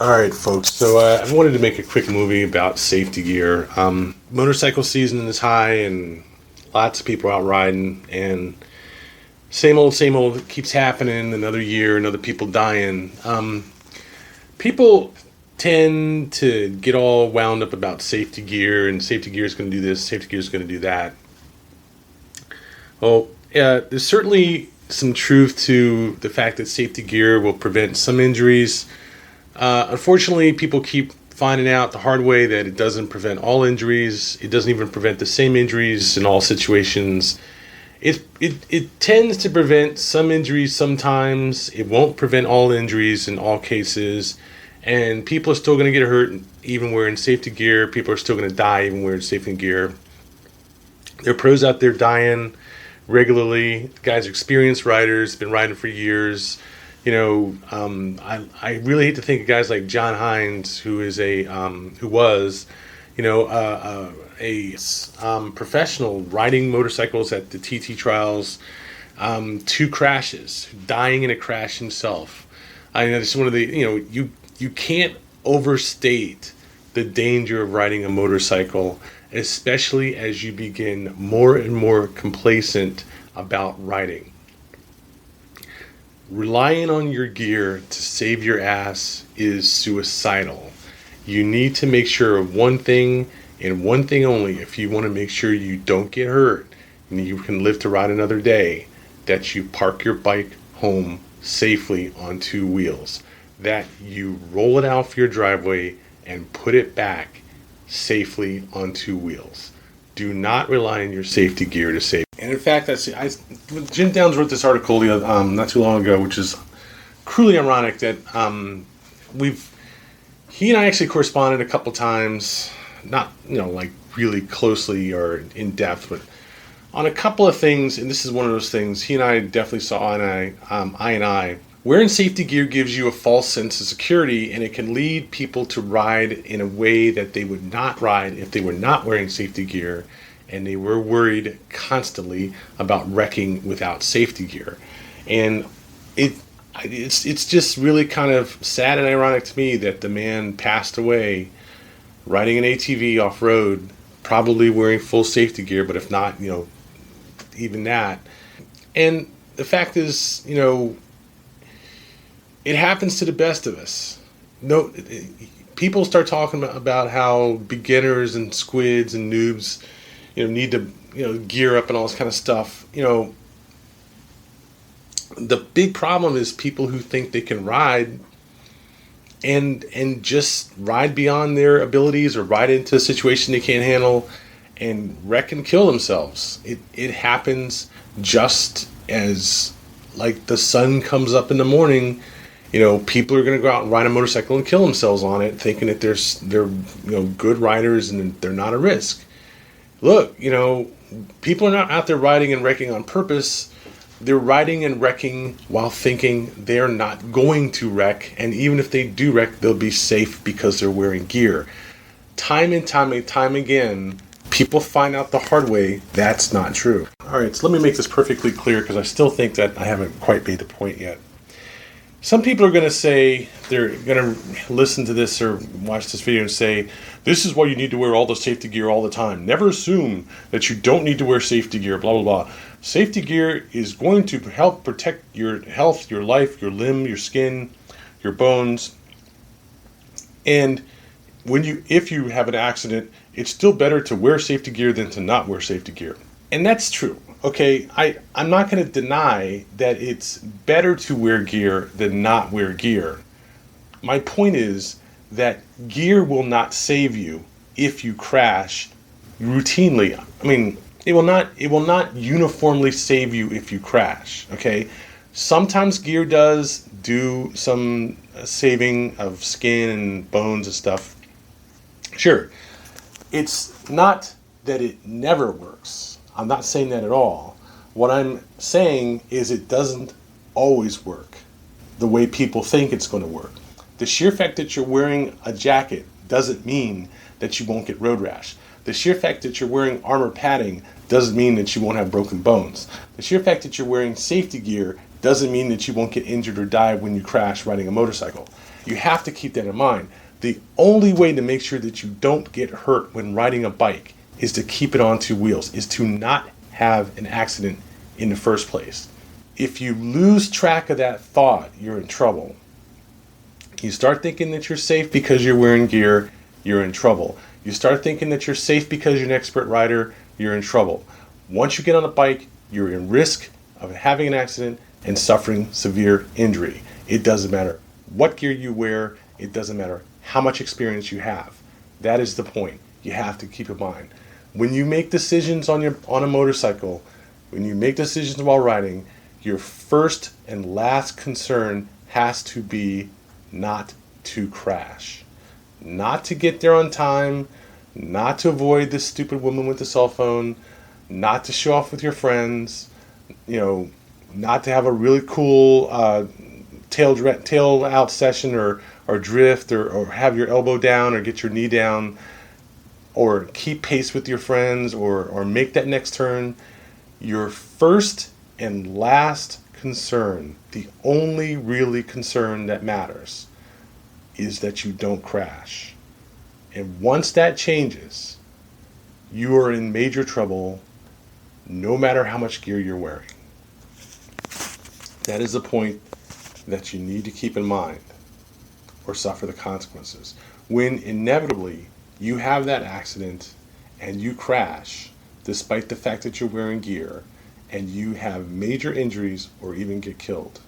All right, folks. So I wanted to make a quick movie about safety gear. Motorcycle season is high, and lots of people out riding. And same old. It keeps happening. Another year, another people dying. People tend to get all wound up about safety gear, and safety gear is going to do this. Safety gear is going to do that. Well, there's certainly some truth to the fact that safety gear will prevent some injuries. Unfortunately, people keep finding out the hard way that it doesn't prevent all injuries. It doesn't even prevent the same injuries in all situations. It tends to prevent some injuries sometimes. It won't prevent all injuries in all cases. And people are still going to get hurt even wearing safety gear. People are still going to die even wearing safety gear. There are pros out there dying regularly. Guys are experienced riders, been riding for years. I really hate to think of guys like John Hines, who was, a professional riding motorcycles at the TT trials, two crashes, dying in a crash himself. I know this is one of the, you can't overstate the danger of riding a motorcycle, especially as you begin more and more complacent about riding. Relying on your gear to save your ass is suicidal. You need to make sure of one thing and one thing only if you want to make sure you don't get hurt and you can live to ride another day, that you park your bike home safely on two wheels, that you roll it out for your driveway and put it back safely on two wheels. Do not rely on your safety gear to save. And in fact, Jim Downs wrote this article not too long ago, which is cruelly ironic that he and I actually corresponded a couple times, not like really closely or in depth, but on a couple of things. And this is one of those things. He and I definitely saw eye and eye. Wearing safety gear gives you a false sense of security, and it can lead people to ride in a way that they would not ride if they were not wearing safety gear, and they were worried constantly about wrecking without safety gear. And it's just really kind of sad and ironic to me that the man passed away riding an ATV off-road, probably wearing full safety gear, but if not, even that. And the fact is, it happens to the best of us. People start talking about how beginners and squids and noobs, need to, gear up and all this kind of stuff. The big problem is people who think they can ride and just ride beyond their abilities or ride into a situation they can't handle and wreck and kill themselves. It happens just as like the sun comes up in the morning. People are going to go out and ride a motorcycle and kill themselves on it, thinking that they're good riders and they're not a risk. Look, people are not out there riding and wrecking on purpose. They're riding and wrecking while thinking they're not going to wreck, and even if they do wreck, they'll be safe because they're wearing gear. Time and time again, people find out the hard way that's not true. All right, so let me make this perfectly clear because I still think that I haven't quite made the point yet. Some people are going to say, they're going to listen to this or watch this video and say, this is why you need to wear all the safety gear all the time. Never assume that you don't need to wear safety gear, blah, blah, blah. Safety gear is going to help protect your health, your life, your limb, your skin, your bones. And if you have an accident, it's still better to wear safety gear than to not wear safety gear. And that's true. Okay, I'm not going to deny that it's better to wear gear than not wear gear. My point is that gear will not save you if you crash routinely. I mean, it will not uniformly save you if you crash, okay? Sometimes gear does do some saving of skin and bones and stuff. Sure. It's not that it never works. I'm not saying that at all. What I'm saying is it doesn't always work the way people think it's going to work. The sheer fact that you're wearing a jacket doesn't mean that you won't get road rash. The sheer fact that you're wearing armor padding doesn't mean that you won't have broken bones. The sheer fact that you're wearing safety gear doesn't mean that you won't get injured or die when you crash riding a motorcycle. You have to keep that in mind. The only way to make sure that you don't get hurt when riding a bike is to keep it on two wheels, is to not have an accident in the first place. If you lose track of that thought, you're in trouble. You start thinking that you're safe because you're wearing gear, you're in trouble. You start thinking that you're safe because you're an expert rider, you're in trouble. Once you get on a bike, you're in risk of having an accident and suffering severe injury. It doesn't matter what gear you wear, it doesn't matter how much experience you have. That is the point. You have to keep in mind. When you make decisions on a motorcycle, when you make decisions while riding, your first and last concern has to be not to crash. Not to get there on time, not to avoid this stupid woman with the cell phone, not to show off with your friends, not to have a really cool tail out session or drift or have your elbow down or get your knee down or keep pace with your friends or make that next turn. Your first and last concern, the only really concern that matters, is that you don't crash. And once that changes, you are in major trouble no matter how much gear you're wearing. That is the point that you need to keep in mind or suffer the consequences. When inevitably you have that accident and you crash, despite the fact that you're wearing gear, and you have major injuries or even get killed.